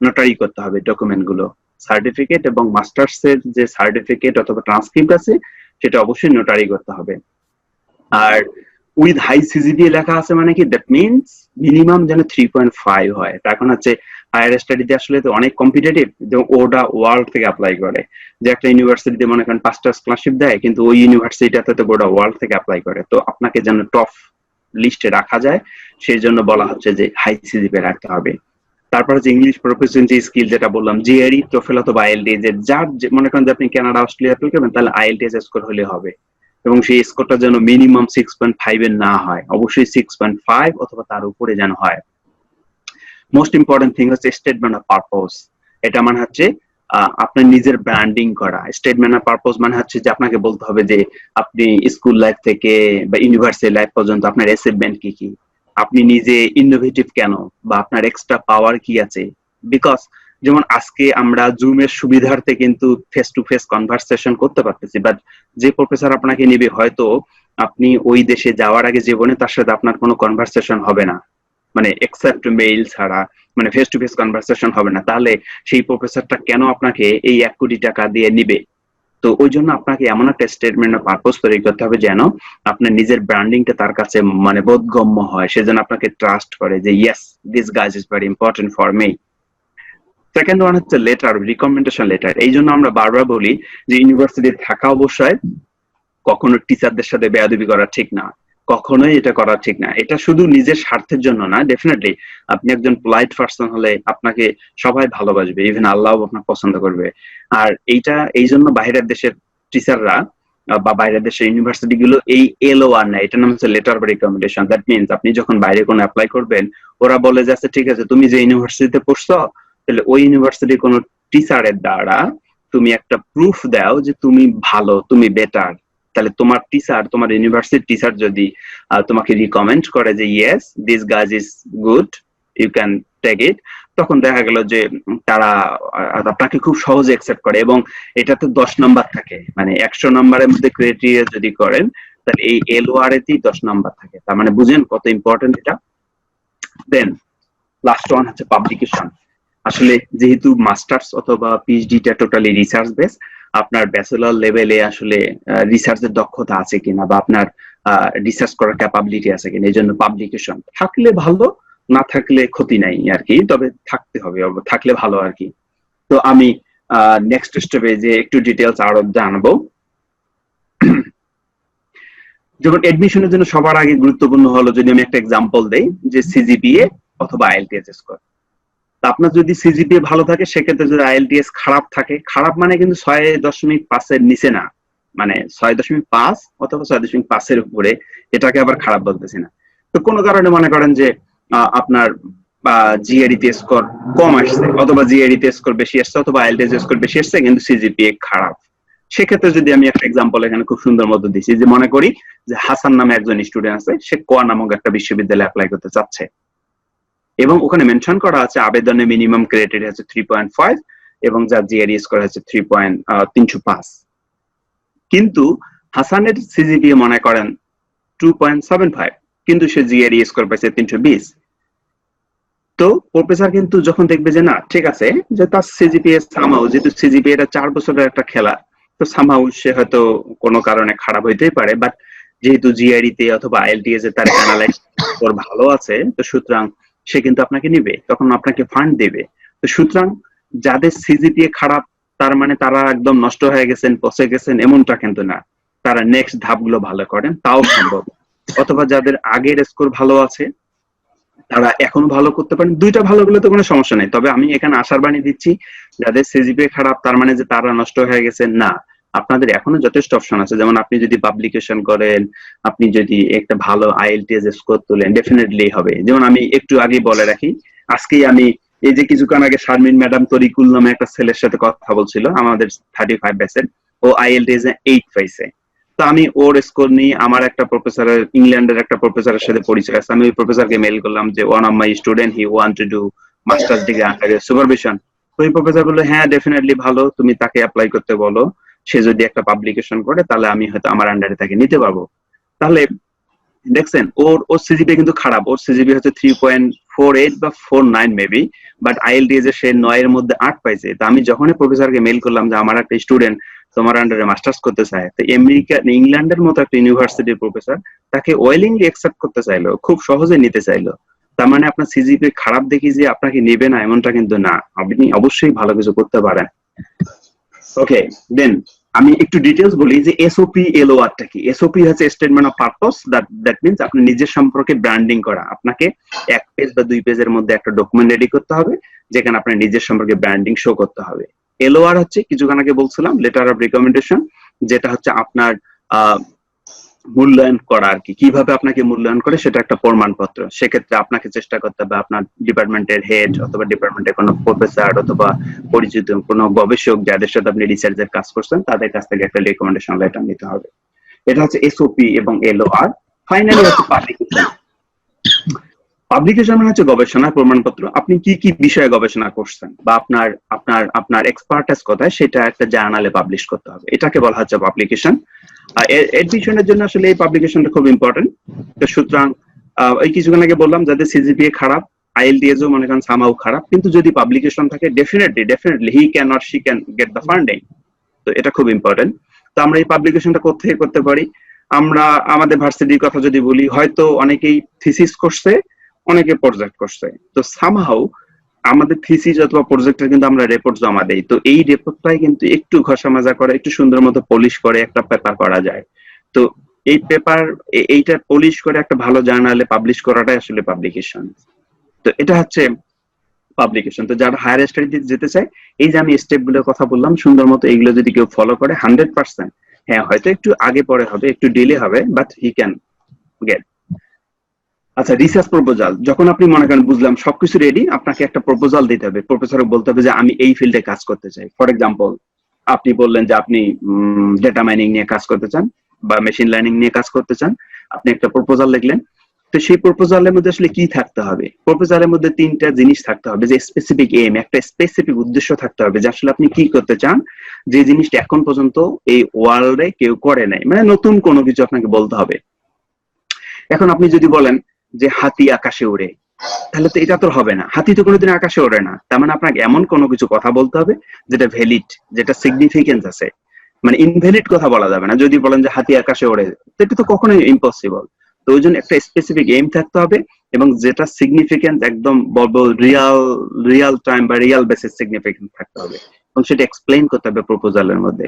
নোটারি করতে হবে ডকুমেন্ট গুলো, সার্টিফিকেট এবং মাস্টার্স এর যে সার্টিফিকেট অথবা ট্রান্সক্রিপ্ট আছে সেটা অবশ্যই নোটারি করতে হবে। আর উইথ হাই সিজিপিএ লেখা আছে মানে কি, দ্যাট মিনস মিনিমাম যেন 3.5 হয়। এখন হচ্ছে হায়ার স্টাডিতে আসলে তো অনেক কম্পিটিটিভ, ওটা ওয়ার্ল্ড থেকে অ্যাপ্লাই করে। যে একটা ইউনিভার্সিটিতে মনে করেন 5টা স্কলারশিপ দেয়, কিন্তু ওই ইউনিভার্সিটিটাতে তো গোটা ওয়ার্ল্ড থেকে অ্যাপ্লাই করে। তো আপনাকে যেন টপ লিস্টে রাখা যায় সেই জন্য বলা হচ্ছে যে হাই সিজিপিএ রাখতে হবে। তারপর হচ্ছে ইংলিশ প্রফিসিয়েন্সি স্কিল, যেটা বললাম জিআরই, টোফেল অথবা আইএলটিএস এর যার মনে করেন যে আপনি কানাডা অস্ট্রেলিয়া অ্যাপ্লাই করবেন, তাহলে আইএলটিএস স্কোর হলে হবে। এবং সেই স্কোরটা যেন মিনিমাম 6.5 এর না হয়, অবশ্যই 6.5 অথবা তার উপরে যেন হয়। মোস্ট ইম্পর্টেন্ট থিং হচ্ছে স্টেটমেন্ট অফ পারপোজ। এটা মানে হচ্ছে আপনার নিজের ব্র্যান্ডিং করা। স্টেটমেন্ট অফ পারপোজ মানে হচ্ছে যে আপনাকে বলতে হবে যে আপনি স্কুল লাইফ থেকে বা ইউনিভার্সিটি লাইফ পর্যন্ত আপনার অ্যাচিভমেন্ট কি কি, আপনি নিজে ইনোভেটিভ কেন, বা আপনার এক্সট্রা পাওয়ার কি আছে। বিকজ যেমন আজকে আমরা জুমের সুবিধার্থে কিন্তু ফেস টু ফেস কনভারসেশন করতে পারতেছি, বাট যে প্রফেসর আপনাকে নিবে হয়তো আপনি ওই দেশে যাওয়ার আগে জীবনে তার সাথে আপনার কোনো কনভারসেশন হবে না, মানে এক্সেপ্ট মেইল ছাড়া, মানে ফেস টু ফেস কনভারসেশন হবে না। তাহলে সেই প্রফেসরটা কেন আপনাকে এই 1 কোটি টাকা দিয়ে নিবে? তো ওই জন্য আপনাকে এমন একটা স্টেটমেন্ট অফ পারপোজ তৈরি করতে হবে যেন আপনার নিজের ব্র্যান্ডিংটা তার কাছে মানে বোধগম্য হয়, সে যেন আপনাকে ট্রাস্ট করে যে yes, this guys is very important for me. Second one হচ্ছে লেটার, রিকমেন্ডেশন লেটার। এই জন্য আমরা বারবার বলি যে ইউনিভার্সিটি থাকা অবশ্যই কখনো টিচারদের সাথে বেয়াদবি করা ঠিক না, কখনোই এটা করা ঠিক না। এটা শুধু নিজের স্বার্থের জন্য না, ডেফিনেটলি আপনি একজন পোলাইট পার্সন হলে আপনাকে সবাই ভালোবাসবে, ইভেন আল্লাহ আপনাকে পছন্দ করবে। আর এইটা এই জন্য বাইরের দেশের টিচাররা বা বাইরের দেশের ইউনিভার্সিটি গুলো এই এলওআর নেয়, এটার নাম হচ্ছে letter of recommendation. That means আপনি যখন বাইরে কোনো অ্যাপ্লাই করবেন, ওরা বলে যে আচ্ছা ঠিক আছে, তুমি যে ইউনিভার্সিটিতে পড়ছো, তাহলে ওই ইউনিভার্সিটির কোনো টিচারের দ্বারা তুমি একটা প্রুফ দাও যে তুমি ভালো, তুমি বেটার। তাহলে তোমার টিচার, তোমার ইউনিভার্সিটির টিচার যদি তোমাকে রিকমেন্ড করে যে yes, this guys is good, you can take it, তখন দেখা গেল যে তারা আপনাকে খুব সহজে অ্যাকসেপ্ট করে। এবং এটাতে 10 নাম্বার থাকে, মানে 100 নাম্বারের মধ্যে ক্রাইটেরিয়া যদি করেন তাহলে এই এলওআর এতেই 10 নাম্বার থাকে। তার মানে বুঝেন কত ইম্পর্টেন্ট এটা। দেন লাস্ট ওয়ান হচ্ছে পাবলিকেশন। আসলে যেহেতু মাস্টার্স অথবা পিএইচডিটা টোটালি রিসার্চ বেস, আপনার ব্যাচেলর লেভেলে আসলে রিসার্চের দক্ষতা আছে কিনা বা আপনার রিসার্চ করার ক্যাপাবিলিটি আছে কিনা, এই জন্য পাবলিকেশন থাকলে ভালো, না থাকলে ক্ষতি নাই আর কি, তবে থাকতে হবে, থাকলে ভালো আর কি। তো আমি নেক্সট স্টেপে যে একটু ডিটেলস আরো জানাবো। যেমন এডমিশনের জন্য সবার আগে গুরুত্বপূর্ণ হলো, যদি আমি একটা এক্সাম্পল দেই, যে সিজিপিএ অথবা আইএলটিএস স্কোর। আপনার যদি সিজিপিএ ভালো থাকে, সেক্ষেত্রে যদি আইএলটিএস খারাপ থাকে, খারাপ মানে কিন্তু 6.5 এর নিচে না, মানে 6.5 অথবা 6.5 এর উপরে, এটাকে আবার খারাপ বলতেছি না। তো কোনো কারণে মনে করেন যে আপনার জিআরইতে স্কোর কম আসছে, অথবা জিআরইতে স্কোর বেশি আসছে, অথবা আইএলটিএস স্কোর বেশি আসছে কিন্তু সিজিপিএ খারাপ, সেক্ষেত্রে যদি আমি একটা এক্সাম্পল এখানে খুব সুন্দর মতো দিচ্ছি, যে মনে করি যে হাসান নামে একজন স্টুডেন্ট আছে, সে কোয়া নামক একটা বিশ্ববিদ্যালয়ে অ্যাপ্লাই করতে চাচ্ছে, এবং ওখানে মেনশন করা আছে আবেদনের মিনিমাম ক্রাইটেরিয়া হচ্ছে 3.5 এবং যার জিআরই স্কোর হচ্ছে 3.305। কিন্তু হাসানের সিজিপিএ মনে করেন 2.75, কিন্তু সে জিআরই স্কোর পাইছে 320। তো প্রফেসর কিন্তু যখন দেখবে যে না ঠিক আছে, যে তার সিজিপিএ সামাও, যেহেতু সিজিপিএ এটা 4 বছরের একটা খেলা, তো সামাও সে হয়তো কোনো কারণে খারাপ হইতেই পারে, বাট যেহেতু জিআরই তে অথবা আইএলটিএস এ তার অ্যানালাইজ স্কোর ভালো আছে, তো সুতরাং সে কিন্তু আপনাকে নিবে, তখন আপনাকে ফান্ড দেবে। তো সুতরাং যাদের সিজিপিএ খারাপ তার মানে তারা একদম নষ্ট হয়ে গেছেন, পচে গেছেন এমনটা কিন্তু না, তারা নেক্সট ধাপগুলো ভালো করেন, তাও সম্ভব। অথবা যাদের আগের স্কোর ভালো আছে তারা এখন ভালো করতে পারেন, দুইটা ভালো গেলে তো কোনো সমস্যা নেই। তবে আমি এখানে আশার বাণী দিচ্ছি, যাদের সিজিপিএ খারাপ তার মানে যে তারা নষ্ট হয়ে গেছে না, আপনাদের এখনো যথেষ্ট অপশন আছে। যেমন আপনি যদি পাবলিকেশন করেন, আপনি যদি একটা ভালো আইএলটিএস স্কোর তোলেন, ডেফিনেটলি হবে। যেমন আমি একটু আগে বলে রাখি, আজকেই আমি এই যে কিছুক্ষণ আগে শারমিন ম্যাডাম তরিকুল নামে একটা ছেলের সাথে কথা বলছিল, আমাদের 35 ব্যাচের, ও আইএলটিএস এ 8 পাইছে। তো আমি ওর স্কোর নিয়ে আমার একটা প্রফেসরের, ইংল্যান্ডের একটা প্রফেসরের সাথে পরিচয় আছে, আমি ওই প্রফেসরকে মেইল করলাম যে one of my student he want to do masters degree under supervision. ওই প্রফেসর বললো হ্যাঁ ডেফিনেটলি ভালো, তুমি তাকে অ্যাপ্লাই করতে বলো, সে যদি একটা পাবলিকেশন করে তাহলে আমি হয়তো আমার আন্ডারে তাকে নিতে পারবো। তাহলে দেখছেন ওর সিজিপি কিন্তু খারাপ, ওর সিজিপি হচ্ছে 3.48 বা 49 মেবি, বাট আইএলটিএস এ সে 9 এর মধ্যে 8 পাইছে। তো আমি যখনই প্রফেসরকে মেল করলাম যে আমার একটা স্টুডেন্ট তোমার আন্ডারে মাস্টার্স করতে চায়, তো আমেরিকা ইংল্যান্ডের মতো একটা ইউনিভার্সিটির প্রফেসর তাকে ওয়েলিংলি অ্যাকসেপ্ট করতে চাইলো, খুব সহজে নিতে চাইলো। তার মানে আপনার সিজিপি খারাপ দেখি যে আপনাকে নেবে না এমনটা কিন্তু না, আপনি অবশ্যই ভালো কিছু করতে পারেন। ওকে, দেন আমি একটু ডিটেলস বলি যে এসওপি এলওআর টা কি। এসওপি হচ্ছে statement of purpose, that means আপনি নিজের সম্পর্কে ব্র্যান্ডিং করা। আপনাকে 1 পেজ বা 2 পেজের মধ্যে একটা ডকুমেন্ট রেডি করতে হবে যেখানে আপনার নিজের সম্পর্কে ব্র্যান্ডিং শো করতে হবে। এলওআর হচ্ছে কিছুক্ষণ আগে বলছিলাম লেটার অফ রিকমেন্ডেশন, যেটা হচ্ছে আপনার মূল্যায়ন করা আর কি, কিভাবে আপনাকে মূল্যায়ন করে সেটা একটা প্রমাণপত্র। সেক্ষেত্রে আপনাকে চেষ্টা করতে হবে আপনার ডিপার্টমেন্টের হেড অথবা ডিপার্টমেন্টের কোনো প্রফেসর অথবা পরিচিত কোনো গবেষক যাদের সাথে আপনি রিসার্চের কাজ করছেন তাদের কাছ থেকে একটা রিকমেন্ডেশন লেটার নিতে হবে। এটা হচ্ছে এসওপি এবং এলওআর। ফাইনালি হচ্ছে পাবলিকেশন। পাবলিকেশন মানে হচ্ছে গবেষণার প্রমাণপত্র। আপনি কি কি বিষয়ে গবেষণা করছেন বা আপনার আপনার আপনার এক্সপার্টাইজ কোথায় সেটা একটা জার্নালে পাবলিশ করতে হবে, এটাকে বলা হচ্ছে পাবলিকেশন। এডমিশনের জন্য আসলে এই পাবলিকেশনটা খুব ইম্পর্টেন্ট। তো সুতরাং এই কিছুক্ষণ আগে বললাম যাদের সিজিপিএ খারাপ, আইএলটিএস ও মনে করেন সামাও খারাপ, কিন্তু যদি পাবলিকেশন থাকে definitely he can or she can get the funding. তো এটা খুব ইম্পর্টেন্ট। তো আমরা এই পাবলিকেশনটা কোথায় করতে পারি? আমরা আমাদের ভার্সিটির কথা যদি বলি, হয়তো অনেকেই থিসিস করছে, অনেকে প্রজেক্ট করছে। তো সামহাউ আমাদের থিসিস অথবা প্রজেক্টের কিন্তু আমরা রিপোর্ট জমা দেই। তো এই রিপোর্টটাই কিন্তু একটু ঘষা মাজা করে, একটু সুন্দর মতো পলিশ করে একটা পেপার করা যায়। তো এই পেপার এইটা পলিশ করে একটা ভালো জার্নালে পাবলিশ করাটাই আসলে পাবলিকেশন। তো এটা হচ্ছে পাবলিকেশন। তো যারা হায়ার স্টাডিতে যেতে চায়, এই যে আমি স্টেপ গুলোর কথা বললাম সুন্দর মতো, এইগুলো যদি কেউ ফলো করে 100%, হ্যাঁ হয়তো একটু আগে পরে হবে, একটু ডিলে হবে, বাট হি ক্যান গেট। আচ্ছা, রিসার্চ প্রপোজাল। যখন আপনি মনে করেন বুঝলাম সবকিছু রেডি, আপনাকে একটা প্রপোজাল দিতে হবে। প্রফেসরকে বলতে হবে যে আমি এই ফিল্ডে কাজ করতে চাই। ফর এক্সাম্পল আপনি বললেন যে আপনি ডেটা মাইনিং নিয়ে কাজ করতে চান বা মেশিন লার্নিং নিয়ে কাজ করতে চান, আপনি একটা প্রপোজাল লিখলেন। তো সেই প্রপোজালের মধ্যে আসলে কি থাকতে হবে? প্রপোজালের মধ্যে 3টা জিনিস থাকতে হবে, যে স্পেসিফিক এম, একটা স্পেসিফিক উদ্দেশ্য থাকতে হবে যে আসলে আপনি কি করতে চান, যে জিনিসটা এখন পর্যন্ত এই ওয়ার্ল্ডে কেউ করে নাই, মানে নতুন কোনো কিছু আপনাকে বলতে হবে। এখন আপনি যদি বলেন যে হাতি আকাশে উড়ে, তাহলে তো এটা তো হবে না, হাতি তো কোনোদিন আকাশে ওড়ে না। তার মানে আপনাকে এমন কোনো কিছু কথা বলতে হবে যেটা ভ্যালিড, যেটা সিগনিফিকেন্স আছে, মানে ইনভ্যালিড কথা বলা যাবে না। যদি বলেন যে হাতি আকাশে ওড়ে, এটা তো কখনোই ইম্পসিবল। তো ওই জন্য একটা স্পেসিফিক এইম থাকতে হবে এবং যেটা সিগনিফিকেন্স একদম বলবো রিয়াল টাইম বা রিয়াল বেসিস সিগনিফিকেন্স থাকতে হবে, এবং সেটা এক্সপ্লেইন করতে হবে প্রপোজালের মধ্যে।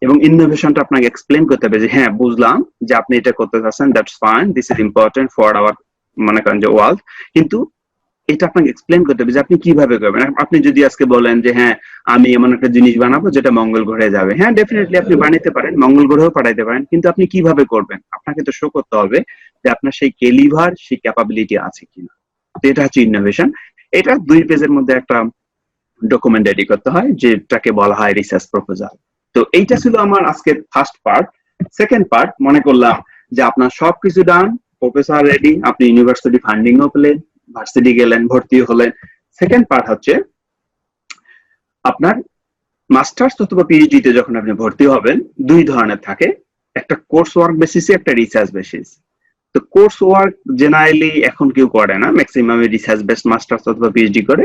এবং ইনোভেশনটা আপনাকে এক্সপ্লেইন করতে হবে যে হ্যাঁ বুঝলাম যে আপনি এটা করতে চাচ্ছেন, that's fine, this is important for our মনে করেন যে ওয়ার্ল্ড, কিন্তু এটা আপনাকে এক্সপ্লেইন করতে হবে যে আপনি কিভাবে করবেন। আপনি যদি আজকে বলেন যে হ্যাঁ আমি এমন একটা জিনিস বানাবো যেটা মঙ্গল গ্রহে যাবে, হ্যাঁ ডেফিনেটলি আপনি বানাইতে পারেন, মঙ্গল গ্রহেও পাঠাইতে পারেন, কিন্তু আপনি কিভাবে করবেন আপনাকে তো শো করতে হবে যে আপনার সেই ক্যালিভার, সেই ক্যাপাবিলিটি আছে কিনা। তো এটা হচ্ছে ইনোভেশন। এটা 2 পেজের মধ্যে একটা ডকুমেন্ট রেডি করতে হয়, যেটাকে বলা হয় রিসার্চ প্রপোজাল। তো এইটা ছিল আমার আজকের ফার্স্ট পার্ট। সেকেন্ড পার্ট, মনে করলাম যে আপনার সবকিছু ডান, প্রফেসর রেডি, আপনি ইউনিভার্সিটি ফান্ডিংও পেলেন, ভার্সিটি গেলেন, ভর্তি হলেন। সেকেন্ড পার্ট হচ্ছে আপনার মাস্টার্স অথবা পিএইচডি তে যখন আপনি ভর্তি হবেন, 2 ধরনের থাকে, একটা কোর্স ওয়ার্ক বেসিসে, একটা রিসার্চ বেসিস। তো কোর্স ওয়ার্ক জেনারেলি এখন কেউ করে না, ম্যাক্সিমাম রিসার্চ বেসড মাস্টার্স অথবা পিএইচডি করে।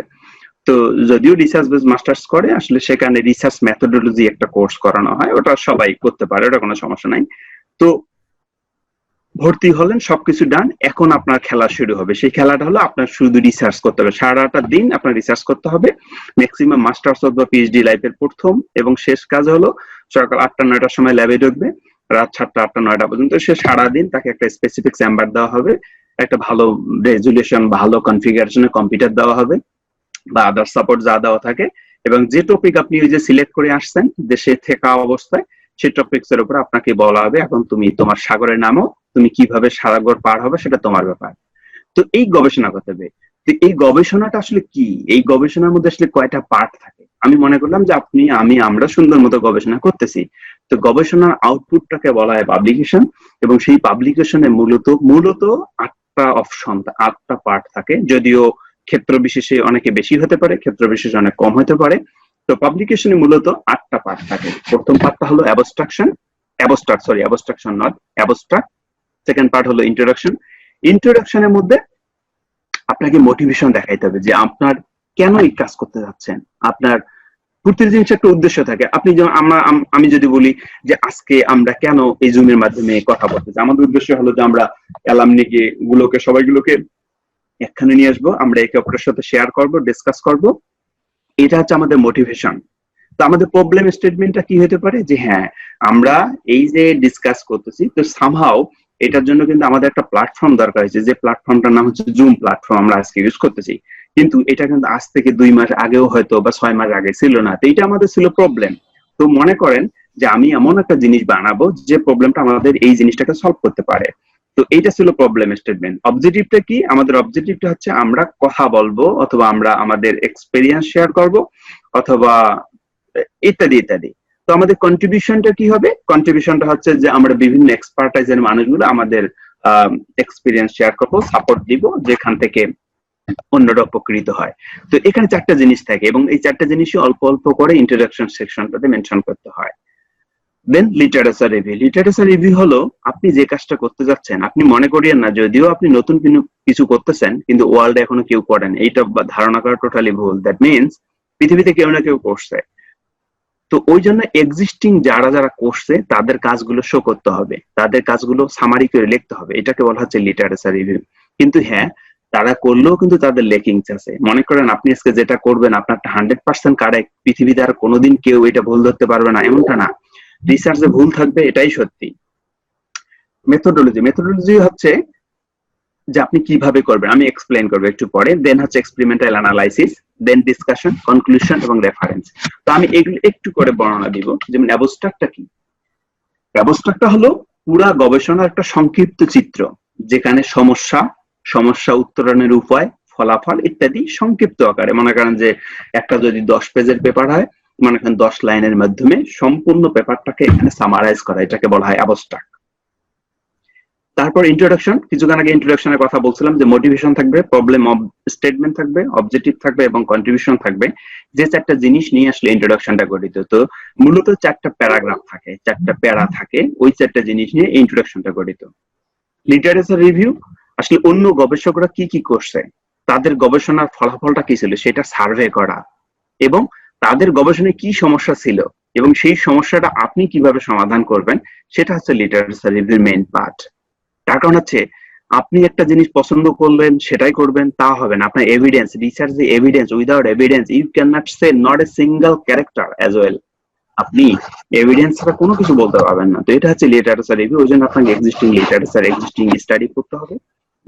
তো যদিও রিসার্চ বেসড মাস্টার্স করে, আসলে সেখানে রিসার্চ মেথোডোলজি একটা কোর্স করানো হয়, ওটা সবাই করতে পারে, ওটা কোনো সমস্যা নাই। তো ভর্তি হলেন, সবকিছু ডান, এখন আপনার খেলা শুরু হবে। সেই খেলাটা হলো আপনার শুধু রিসার্চ করতে হবে, সারাটা দিন আপনার রিসার্চ করতে হবে। ম্যাক্সিমাম মাস্টার্স অথবা পিএইচডি লাইফের প্রথম এবং শেষ কাজ হলো সকাল 8টা-9টার সময় ল্যাবে ঢুকবে, রাত 7টা, 8টা, 9টা পর্যন্ত সে সারাদিন তাকে একটা স্পেসিফিক চেম্বার দেওয়া হবে, একটা ভালো রেজুলেশন, ভালো কনফিগারেশনের কম্পিউটার দেওয়া হবে বা আদার সাপোর্ট যা দেওয়া থাকে, এবং যে টপিক আপনি ওই যে সিলেক্ট করে আসছেন দেশে থাকা অবস্থায়, সেই টপিকস এর উপর আপনাকে বলা হবে এখন তুমি তোমার সাগরের নামও, তুমি কিভাবে সাগর পার হবে সেটা তোমার ব্যাপার। তো এই গবেষণা করতে হবে। তো এই গবেষণাটা আসলে কি, এই গবেষণার মধ্যে আসলে কয়টা পার্ট থাকে? আমি মনে করলাম যে আমরা সুন্দর মতো গবেষণা করতেছি। তো গবেষণার আউটপুটটাকে বলা হয় পাবলিকেশন, এবং সেই পাবলিকেশনে মূলত 8টা অপশন, 8টা পার্ট থাকে, যদিও ক্ষেত্র বিশেষে অনেকে বেশি হতে পারে, ক্ষেত্র বিশেষে অনেক কম হতে পারে। তো পাবলিকেশনে মূলত 8টা পার্ট থাকে। প্রথম পার্টটা হলো abstraction, abstraction not abstract. Second part হলো ইন্ট্রোডাকশন। ইন্ট্রোডাকশনের মধ্যে আপনাকে মোটিভেশন দেখাইতে হবে যে আপনার কেন এই কাজ করতে যাচ্ছেন, আপনার প্রতিটি জিনিস একটা উদ্দেশ্য থাকে। আপনি যেমন আমি যদি বলি যে আজকে আমরা কেন এই জুমের মাধ্যমে কথা বলতেছি, আমাদের উদ্দেশ্য হলো যে আমরা অ্যালামনিকে সবাইগুলোকে একখানে নিয়ে আসবো, আমরা একে অপরের সাথে শেয়ার করব, ডিসকাস করব, এটা হচ্ছে আমাদের মোটিভেশন। তো আমাদের প্রবলেম স্টেটমেন্টটা কি হতে পারে যে হ্যাঁ আমরা এই যে ডিসকাস করতেছি, তো সামহাও এটার জন্য কিন্তু আমাদের একটা প্ল্যাটফর্ম দরকার হয়েছে, যে প্ল্যাটফর্মটার নাম হচ্ছে জুম প্ল্যাটফর্ম, আমরা আজকে ইউজ করতেছি। কিন্তু এটা কিন্তু আজ থেকে 2 মাস আগেও হয়তো বা 6 মাস আগে ছিল না। তো এটা আমাদের ছিল প্রবলেম। তো মনে করেন যে আমি এমন একটা জিনিস বানাবো যে প্রবলেমটা আমাদের এই জিনিসটাকে সলভ করতে পারে। তো এইটা ছিল প্রবলেম স্টেটমেন্ট। অবজেক্টিভটা কি? আমাদের অবজেক্টিভটা হচ্ছে আমরা কথা বলবো, অথবা আমরা আমাদের এক্সপেরিয়েন্স শেয়ার করব, অথবা ইত্যাদি ইত্যাদি। তো আমাদের কন্ট্রিবিউশনটা কি হবে? কন্ট্রিবিউশনটা হচ্ছে যে আমরা বিভিন্ন এক্সপার্টাইজের মানুষগুলো আমাদের এক্সপিরিয়েন্স শেয়ার করবো, সাপোর্ট দিব, যেখান থেকে অন্যরা উপকৃত হয়। তো এখানে 4টা জিনিস থাকে এবং এই 4টা জিনিসই অল্প অল্প করে ইন্ট্রোডাকশন সেকশনটাতে মেনশন করতে হয়। দেন লিটারেচার রিভিউ। লিটারেচার রিভিউ হলো আপনি যে কাজটা করতে যাচ্ছেন, আপনি মনে করিয়েন না যদিও আপনি নতুন কিছু করতেছেন কিন্তু ওয়ার্ল্ডে এখনো কেউ করেন, এইটা ধারণা করা টোটালি ভুল। দ্যাট মিনস পৃথিবীতে কেউ না কেউ করছে। তো ওই জন্য এক্সিস্টিং যারা যারা করছে তাদের কাজগুলো শো করতে হবে, তাদের কাজগুলো সামারি করে লিখতে হবে, এটাকে বলা হচ্ছে লিটারেচার রিভিউ। কিন্তু হ্যাঁ, তারা করলেও কিন্তু তাদের লেকিংস আছে। মনে করেন আপনি আজকে যেটা করবেন আপনারটা 100% কারেক্ট, পৃথিবীতে আর কোনোদিন কেউ এটা ভুল ধরতে পারবে না এমনটা না, রিসার্চে ভুল থাকবে, এটাই সত্যি। মেথোডোলজি হচ্ছে যে আপনি কিভাবে করবেন, আমি এক্সপ্লেইন করবো একটু পরে। দেন হচ্ছে এক্সপেরিমেন্টাল অ্যানালাইসিস, দেন ডিসকাশন, কনক্লুশন এবং রেফারেন্স। তো আমি এগুলো একটু করে বর্ণনা দিব। যেমন অ্যাবস্ট্রাক্টটা কি? অ্যাবস্ট্রাক্টটা হলো পুরা গবেষণার একটা সংক্ষিপ্ত চিত্র, যেখানে সমস্যা উত্তরণের উপায়, ফলাফল ইত্যাদি সংক্ষিপ্ত আকারে, মনে করেন যে একটা যদি 10 পেজের পেপার হয়, মনে করেন 10 লাইনের মাধ্যমে সম্পূর্ণ পেপারটাকে এখানে সামারাইজ করা, এটাকে বলা হয় অ্যাবস্ট্রাক্ট। তারপর ইন্ট্রোডাকশন। কিছুক্ষণ আগে ইন্ট্রোডাকশনের কথা বলছিলাম যে মোটিভেশন থাকবে, প্রবলেম স্টেটমেন্ট থাকবে, অবজেক্টিভ থাকবে এবং কন্ট্রিবিউশন থাকবে। যে 4টা জিনিস নিয়ে আসলে ইন্ট্রোডাকশনটা গঠিত। তো মূলত 4টা প্যারাগ্রাফ থাকে, 4টা প্যারা থাকে, ওই 4টা জিনিস নিয়ে ইন্ট্রোডাকশনটা গঠিত। লিটারেচার রিভিউ আসলে অন্য গবেষকরা কি কি করছে, তাদের গবেষণার ফলাফলটা কি ছিল সেটা সার্ভে করা, এবং তাদের গবেষণায় কি সমস্যা ছিল এবং সেই সমস্যাটা আপনি কিভাবে সমাধান করবেন, সেটা হচ্ছে লিটারেচার রিভিউর মেইন পার্ট। তার কারণ হচ্ছে আপনি একটা জিনিস পছন্দ করলেন সেটাই করবেন তা হবে না। আপনার এভিডেন্স, রিসার্চ যে evidence, without evidence you can not say not a single character as well. আপনি এভিডেন্স ছাড়া কোনো কিছু বলতে পারবেন না। তো এটা হচ্ছে লিটারেচার রিভিউ। ওই জন্য আপনাকে এক্সিস্টিং লিটারেচার, এক্সিস্টিং স্টাডি করতে হবে,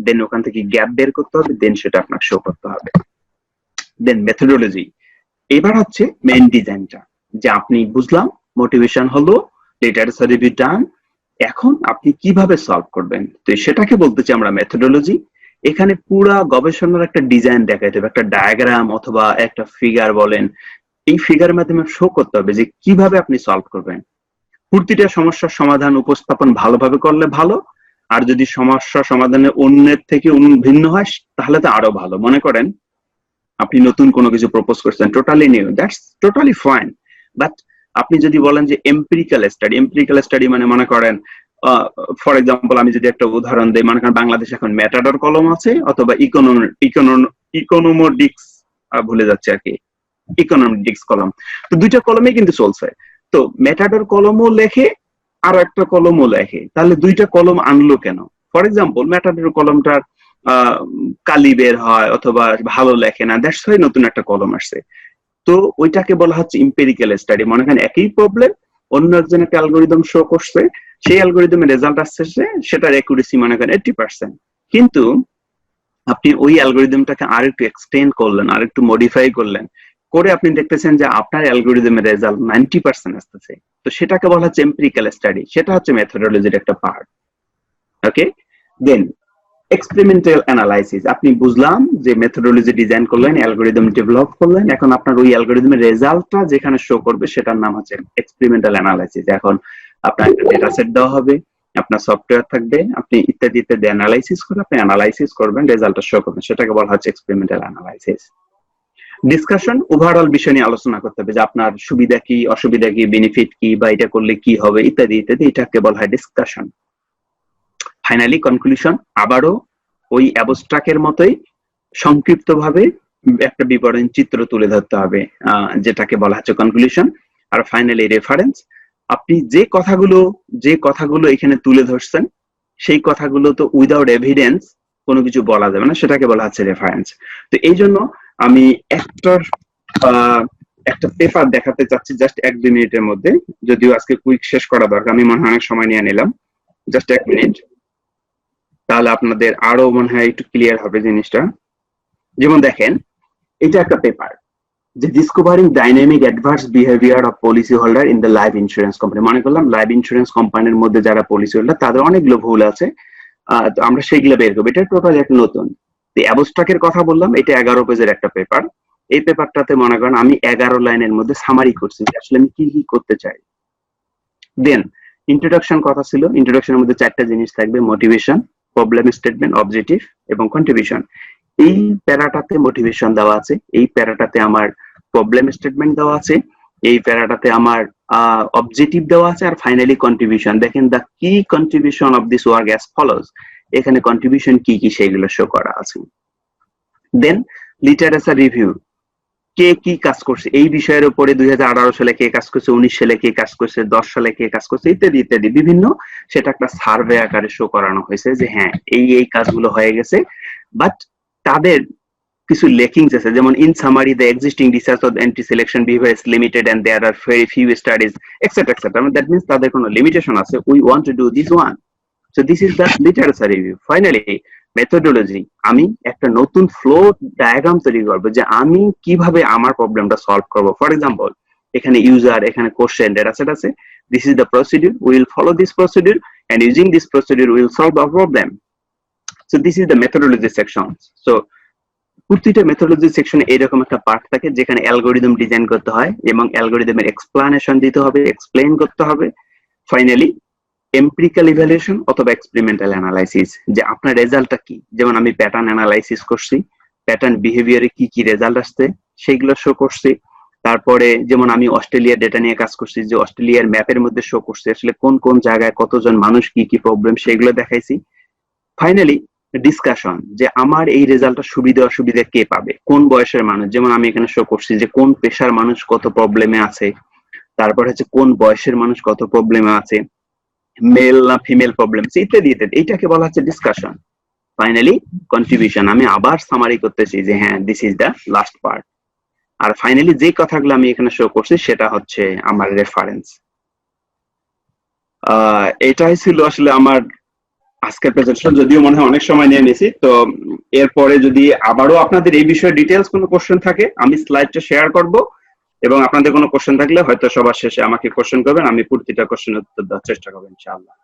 দেন ওখান থেকে গ্যাপ বের করতে হবে, দেন সেটা আপনাকে শো করতে হবে। দেন মেথোডোলজি। এবার হচ্ছে মেইন ডিজাইনটা, যে আপনি বুঝলাম মোটিভেশন হলো, লিটারেচার রিভিউ ডান, এখন আপনি কিভাবে সলভ করবেন, তো সেটাকে বলতেছি আমরা মেথোডোলজি। এখানে পুরা গবেষণার একটা ডিজাইন দেখাইতে হবে, একটা ডায়াগ্রাম অথবা একটা ফিগার বলেন, এই ফিগারের মাধ্যমে শো করতে হবে যে কিভাবে আপনি সলভ করবেন। প্রতিটা সমস্যার সমাধান উপস্থাপন ভালোভাবে করলে ভালো, আর যদি সমস্যা সমাধানে অন্যের থেকে ভিন্ন হয় তাহলে তো আরো ভালো। মনে করেন আপনি নতুন কোনো কিছু প্রপোজ করছেন, totally new, that's totally fine. But আপনি যদি বলেন যে এম্পিরিক্যাল স্টাডি মানে মনে করেন ফর এক্সাম্পল আমি যদি একটা উদাহরণ দিই, মনে করেন বাংলাদেশে এখন ম্যাটাডর কলম আছে অথবা ইকোনোমিক্স, ভুলে যাচ্ছে আর কি, ইকোনমিক্স কলম। তো 2টা কলমে কিন্তু চলছে। তো ম্যাটাডর কলমও লেখে আর একটা কলমও লেখে, তাহলে 2টা কলম আনলো কেন? ফর এক্সাম্পল ম্যাটাডর কলমটার কালি বের হয় অথবা ভালো লেখে না, দ্যাটস ওয়াই নতুন একটা কলম আসছে। তো ওইটাকে বলা হচ্ছে এম্পিরিক্যাল স্টাডি। মনে করেন একই প্রবলেম অন্য একজন একটা অ্যালগোরিদম শো করছে, সেই অ্যালগোরিদমের রেজাল্ট আসছে সেটার অ্যাকুরেসি মনে করেন 80%, কিন্তু আপনি ওই অ্যালগোরিদমটাকে আর একটু এক্সটেন্ড করলেন, আর একটু মডিফাই করলেন, করে আপনি দেখতেছেন যে আপনার অ্যালগোরিদমের রেজাল্ট 90% আসতেছে। তো সেটাকে বলা হচ্ছে এম্পিরিক্যাল স্টাডি, সেটা হচ্ছে মেথোডোলজির একটা পার্ট। ওকে, দেন এক্সপেরিমেন্টাল অ্যানালাইসিস। আপনি বুঝলাম যে মেথোডোলজি ডিজাইন করলেন, অ্যালগোরিদম ডেভেলপ করলেন, এখন আপনার ওই অ্যালগোরিদমের রেজাল্টটা যেখানে শো করবে সেটার নাম হচ্ছে এক্সপেরিমেন্টাল অ্যানালাইসিস। এখন আপনার একটা ডেটা সেট দেওয়া হবে, আপনার সফটওয়্যার থাকবে, আপনি ইত্যাদি ইত্যাদি অ্যানালাইসিস করে আপনি অ্যানালাইসিস করবেন, রেজাল্টটা শো করবেন, সেটাকে বলা হচ্ছে এক্সপেরিমেন্টাল অ্যানালাইসিস। ডিসকাশন, ওভারঅল বিষয় নিয়ে আলোচনা করতে হবে যে আপনার সুবিধা কি, অসুবিধা কি, বেনিফিট কি, বা এটা করলে কি হবে ইত্যাদি ইত্যাদি, এটাকে বলা হয় ডিসকাশন। ফাইনালি কনক্লুশন আবারও ওই অ্যাবস্ট্রাক্টের মতোই সংক্ষিপ্তভাবে একটা বিবরণ চিত্র তুলে ধরতে হবে, যেটাকে বলা হচ্ছে কনক্লুশন। আর ফাইনালি রেফারেন্স, আপনি যে কথাগুলো এখানে তুলে ধরছেন সেই কথাগুলো তো উইদাউট এভিডেন্স কোনো কিছু বলা যাবে না, সেটাকে বলা হচ্ছে রেফারেন্স। তো এই জন্য আমি একটা পেপার দেখাতে চাচ্ছি জাস্ট 1-2 মিনিটের মধ্যে, যদিও আজকে কুইক শেষ করা দরকার, আমি মনে হয় অনেক সময় নিয়ে নিলাম, জাস্ট 1 মিনিট, তাহলে আপনাদের আরো মনে হয় একটু ক্লিয়ার হবে জিনিসটা। যেমন দেখেন, এটা একটা পেপার যে discovering dynamic adverse behaviour of policy holder in the life insurance company. মনে করলাম লাইফ ইন্স্যুরেন্স কোম্পানির মধ্যে যারা পলিসি হোল্ডার তাদের অনেকগুলো ভুল আছে, তো আমরা সেইগুলো বের করবো। এটা টোটাল একটা নতুন অ্যাবস্ট্রাক্টের কথা বললাম, এটা 11 পেজের একটা পেপার। এই পেপারটাতে মনে করেন আমি 11 লাইনের মধ্যে সামারি করছি আসলে আমি কি কি করতে চাই। দেন ইন্ট্রোডাকশন কথা ছিল, ইন্ট্রোডাকশনের মধ্যে 4টা জিনিস থাকবে: মোটিভেশন, প্রবলেম স্টেটমেন্ট, অবজেক্টিভ এবং কন্ট্রিবিউশন। এই প্যারাটাতে মোটিভেশন দেওয়া আছে, এই প্যারাটাতে আমার প্রবলেম স্টেটমেন্ট দেওয়া আছে, এই প্যারাটাতে আমার অবজেক্টিভ দেওয়া আছে, আর ফাইনালি কন্ট্রিবিউশন। দেখেন দ্য কি contribution of this work as follows, এখানে কন্ট্রিবিউশন কি কি সেগুলো শো করা আছে। দেন লিটারেচার রিভিউ, কে কি কাজ করছে এই বিষয়ের উপরে, 2018 সালে কে কাজ করছে, 19 সালে কে কাজ করছে, 10 সালে কে কাজ করছে, ইত্যাদি ইত্যাদি বিভিন্ন, সেটা একটা সার্ভে আকারে শো করানো হয়েছে যে হ্যাঁ এই কাজগুলো হয়ে গেছে। বাট তাদের কিছু লেকিংস আছে, যেমন in summary the existing research of anti selection behaviour is limited and there are very few studies etcetera etcetera. That means তাদের কোনো লিমিটেশন আছে, we want to do this one. So this is the literature review. Finally methodology, আমি একটা নতুন ফ্লো ডায়াগ্রাম তৈরি করবো যে আমি কিভাবে আমার প্রবলেমটা সলভ করবো। ফর এক্সাম্পল, এখানে ইউজার, এখানে কোশ্চেন, ডেটা সেট আছে, this is the procedure, we will follow this procedure and using this procedure will solve our problem. So this is the methodology section. So প্রতিটা মেথোডোলজি সেকশনে এরকম একটা পার্ট থাকে যেখানে অ্যালগোরিদম ডিজাইন করতে হয় এবং অ্যালগোরিদমের এক্সপ্লানেশন দিতে হবে, এক্সপ্লেইন করতে হবে। ফাইনালি এমপিরিক্যাল ইভ্যালুয়েশন অথবা এক্সপেরিমেন্টাল অ্যানালাইসিস, যে আপনার রেজাল্টটা কি। যেমন আমি প্যাটার্ন অ্যানালাইসিস করছি, প্যাটার্ন বিহেভিয়ারে কি কি রেজাল্ট আসছে সেইগুলো শো করছি। তারপরে যেমন আমি অস্ট্রেলিয়ার ডেটা নিয়ে কাজ করছি, যে অস্ট্রেলিয়ার ম্যাপের মধ্যে শো করছি আসলে কোন কোন জায়গায় কতজন মানুষ কি কি প্রবলেম সেগুলো দেখাইছি। ফাইনালি ডিসকাশন, যে আমার এই রেজাল্টটা সুবিধা অসুবিধা কে পাবে, কোন বয়সের মানুষ। যেমন আমি এখানে শো করছি যে কোন পেশার মানুষ কত প্রবলেমে আছে, তারপর হচ্ছে কোন বয়সের মানুষ কত প্রবলেমে আছে, মেল না ফিমেল প্রবলেম, ইত্যাদি ইত্যাদি। এইটাকে বলা হচ্ছে ডিসকাশন। ফাইনালি কন্ট্রিবিউশন, আমি আবার সামারি করতেছি যে হ্যাঁ this is the last part. আর ফাইনালি যে কথাগুলো আমি এখানে শো করছি সেটা হচ্ছে আমার রেফারেন্স। এটাই ছিল আসলে আমার আজকের প্রেজেন্টেশন, যদিও মনে হয় অনেক সময় নিয়ে নিয়েছি। তো এরপরে যদি আবারও আপনাদের এই বিষয়ে ডিটেলস কোনো কোশ্চেন থাকে আমি স্লাইডটা শেয়ার করব, এবং আপনাদের কোনো কোশ্চেন থাকলে হয়তো সবার শেষে আমাকে কোশ্চেন করবেন, আমি প্রতিটা কোশ্চেনের উত্তর দেওয়ার চেষ্টা করবো ইনশাআল্লাহ।